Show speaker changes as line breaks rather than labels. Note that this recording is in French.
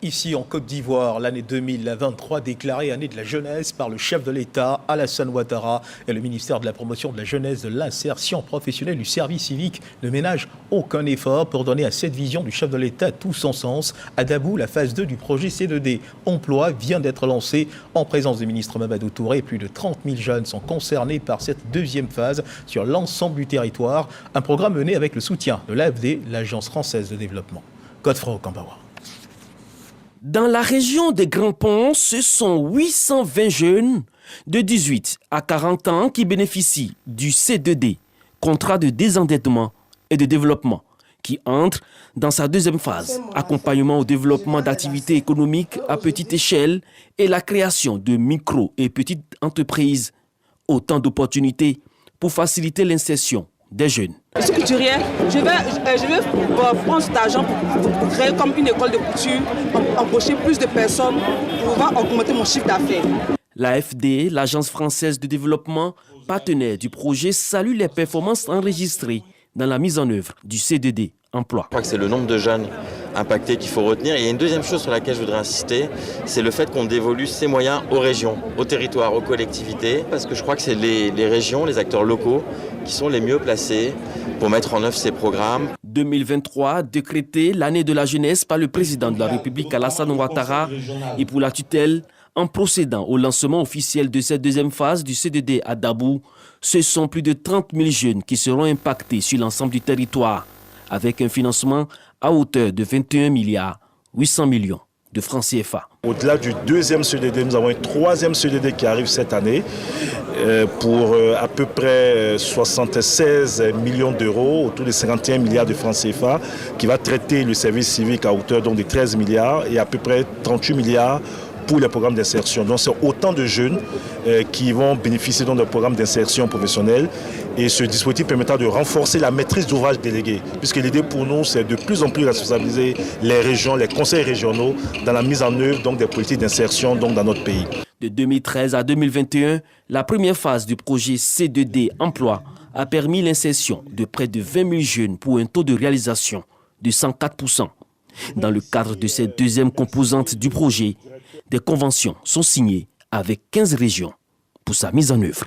Ici en Côte d'Ivoire, l'année 2023 déclarée année de la jeunesse par le chef de l'État, Alassane Ouattara, et le ministère de la Promotion de la Jeunesse, de l'Insertion professionnelle, du service civique ne ménage aucun effort pour donner à cette vision du chef de l'État tout son sens. À Dabou, la phase 2 du projet C2D Emploi vient d'être lancée en présence du ministre Mamadou Touré. Plus de 30 000 jeunes sont concernés par cette deuxième phase sur l'ensemble du territoire. Un programme mené avec le soutien de l'AFD, l'Agence française de développement. Godefroy Okambawa.
Dans la région des Grands Ponts, ce sont 820 jeunes de 18 à 40 ans qui bénéficient du C2D, contrat de désendettement et de développement, qui entre dans sa deuxième phase, accompagnement au développement d'activités économiques à petite échelle et la création de micro et petites entreprises. Autant d'opportunités pour faciliter l'insertion des jeunes.
Je suis couturière, je vais prendre cet argent pour créer comme une école de couture, embaucher plus de personnes pour pouvoir augmenter mon chiffre d'affaires.
L'AFD, l'Agence française de développement, partenaire du projet, salue les performances enregistrées dans la mise en œuvre du C2D Emploi.
Je crois que c'est le nombre de jeunes impactés qu'il faut retenir. Et il y a une deuxième chose sur laquelle je voudrais insister, c'est le fait qu'on dévolue ces moyens aux régions, aux territoires, aux collectivités, parce que je crois que c'est les régions, les acteurs locaux qui sont les mieux placés pour mettre en œuvre ces programmes.
2023, décrété l'année de la jeunesse par le président de la République Alassane Ouattara, et pour la tutelle, en procédant au lancement officiel de cette deuxième phase du C2D à Dabou, ce sont plus de 30 000 jeunes qui seront impactés sur l'ensemble du territoire, avec un financement à hauteur de 21 milliards 800 millions de francs CFA.
Au-delà du deuxième CDD, nous avons un troisième CDD qui arrive cette année pour à peu près 76 millions d'euros, autour de 51 milliards de francs CFA, qui va traiter le service civique à hauteur donc de 13 milliards et à peu près 38 milliards pour les programmes d'insertion. Donc c'est autant de jeunes qui vont bénéficier d'un programme d'insertion professionnelle et ce dispositif permettra de renforcer la maîtrise d'ouvrage déléguée, puisque l'idée pour nous c'est de plus en plus responsabiliser les régions, les conseils régionaux dans la mise en œuvre donc, des politiques d'insertion dans notre pays.
De 2013 à 2021, la première phase du projet C2D Emploi a permis l'insertion de près de 20 000 jeunes pour un taux de réalisation de 104%. Dans le cadre de cette deuxième composante du projet, des conventions sont signées avec 15 régions pour sa mise en œuvre.